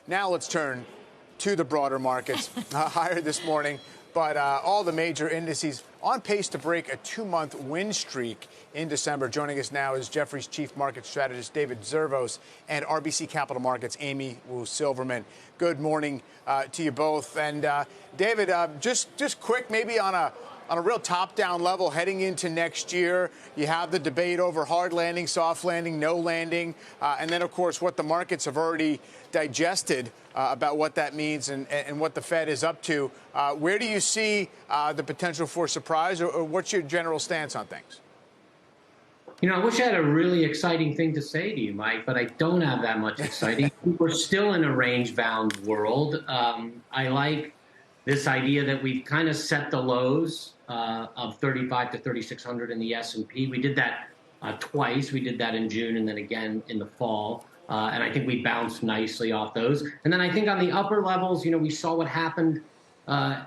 Now let's turn to the broader markets. Higher this morning, but all the major indices on pace to break a 2-month win streak in December. Joining us now is Jefferies Chief Market Strategist David Zervos and RBC Capital Markets Amy Wu Silverman. Good morning to you both. And David, just quick, maybe on a real top-down level heading into next year, you have the debate over hard landing, soft landing, no landing, and then, of course, what the markets have already digested about what that means and what the Fed is up to. Where do you see the potential for surprise, or what's your general stance on things? You know, I wish I had a really exciting thing to say to you, Mike, but I don't have that much exciting. We're still in a range-bound world. I like this idea that we've kind of set the lows of 35 to 3,600 in the S&P. We did that twice. We did that in June and then again in the fall. And I think we bounced nicely off those. And then I think on the upper levels, you know, we saw what happened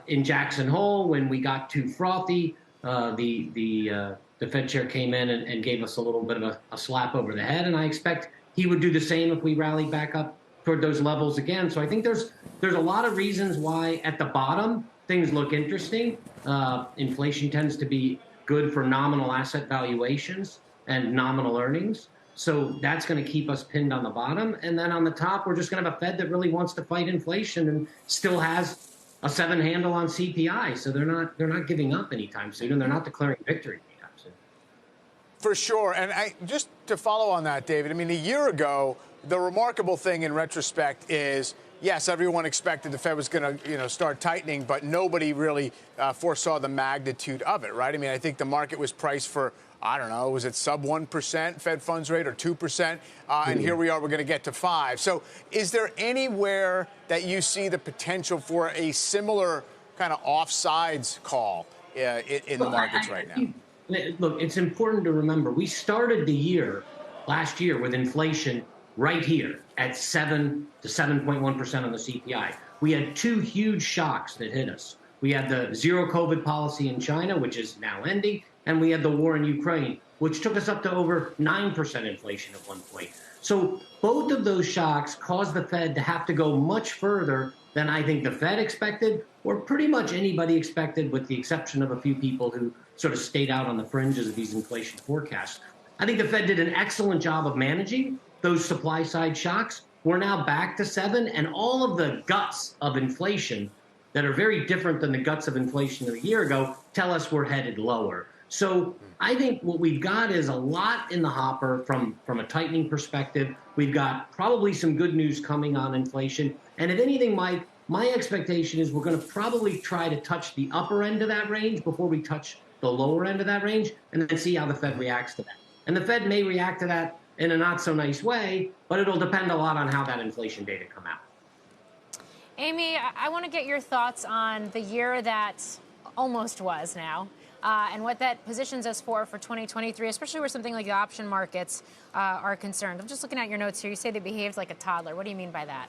in Jackson Hole when we got too frothy. The Fed chair came in and gave us a little bit of a slap over the head. And I expect he would do the same if we rallied back up toward those levels again. So I think there's a lot of reasons why at the bottom things look interesting. Inflation tends to be good for nominal asset valuations and nominal earnings. So that's going to keep us pinned on the bottom. And then on the top, we're just going to have a Fed that really wants to fight inflation and still has a 7 handle on CPI. So they're not giving up anytime soon, and they're not declaring victory anytime soon. For sure. And just to follow on that, David, I mean, a year ago, the remarkable thing in retrospect is, yes, everyone expected the Fed was going to, start tightening, but nobody really foresaw the magnitude of it, right? I mean, I think the market was priced for, I don't know, was it sub 1% Fed funds rate or 2%? And here we are, we're going to get to 5%. So is there anywhere that you see the potential for a similar kind of offsides call in the markets right now? Look, it's important to remember, we started the year last year with inflation right here at 7 to 7.1% on the CPI. We had 2 huge shocks that hit us. We had the zero COVID policy in China, which is now ending, and we had the war in Ukraine, which took us up to over 9% inflation at one point. So both of those shocks caused the Fed to have to go much further than I think the Fed expected, or pretty much anybody expected, with the exception of a few people who sort of stayed out on the fringes of these inflation forecasts. I think the Fed did an excellent job of managing those supply side shocks. We're now back to 7, and all of the guts of inflation that are very different than the guts of inflation a year ago tell us we're headed lower. So I think what we've got is a lot in the hopper from a tightening perspective. We've got probably some good news coming on inflation. And if anything, Mike, my expectation is we're going to probably try to touch the upper end of that range before we touch the lower end of that range, and then see how the Fed reacts to that. And the Fed may react to that in a not so nice way, but it'll depend a lot on how that inflation data come out. Amy, I want to get your thoughts on the year that almost was now, and what that positions us for 2023, especially where something like the option markets are concerned. I'm just looking at your notes here. You say they behaved like a toddler. What do you mean by that?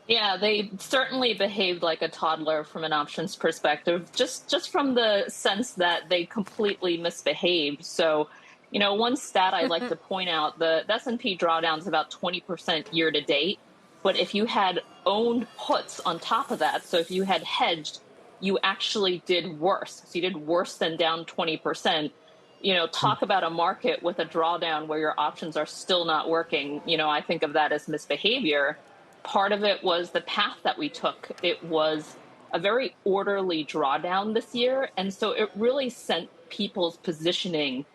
Yeah, they certainly behaved like a toddler from an options perspective, just from the sense that they completely misbehaved. So, one stat I'd like to point out, the S&P drawdown is about 20% year to date. But if you had owned puts on top of that, so if you had hedged, you actually did worse. So you did worse than down 20%. Talk about a market with a drawdown where your options are still not working. I think of that as misbehavior. Part of it was the path that we took. It was a very orderly drawdown this year. And so it really sent people's positioning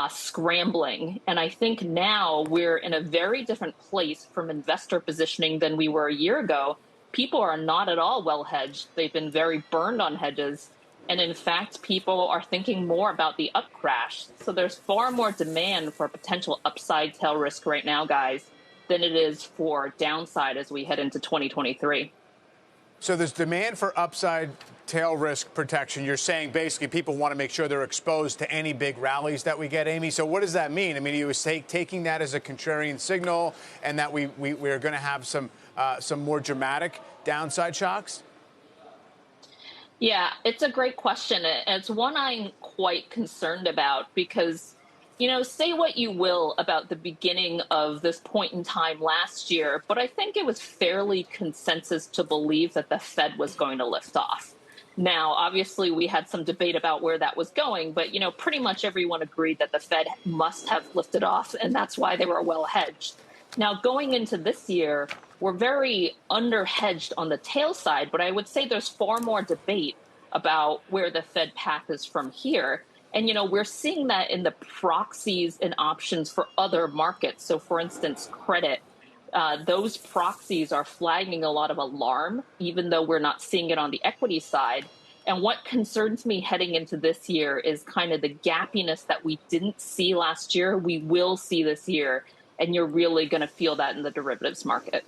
scrambling. And I think now we're in a very different place from investor positioning than we were a year ago. People are not at all well hedged. They've been very burned on hedges. And in fact, people are thinking more about the up crash. So there's far more demand for potential upside tail risk right now, guys, than it is for downside as we head into 2023. So there's demand for upside tail risk protection. You're saying basically people want to make sure they're exposed to any big rallies that we get, Amy. So what does that mean? I mean, you were taking that as a contrarian signal and that we're going to have some more dramatic downside shocks? Yeah, it's a great question. It's one I'm quite concerned about because Say what you will about the beginning of this point in time last year, but I think it was fairly consensus to believe that the Fed was going to lift off. Now, obviously, we had some debate about where that was going, but, pretty much everyone agreed that the Fed must have lifted off, and that's why they were well hedged. Now, going into this year, we're very under hedged on the tail side, but I would say there's far more debate about where the Fed path is from here. And, we're seeing that in the proxies and options for other markets. So, for instance, credit, those proxies are flagging a lot of alarm, even though we're not seeing it on the equity side. And what concerns me heading into this year is kind of the gappiness that we didn't see last year, we will see this year. And you're really going to feel that in the derivatives market.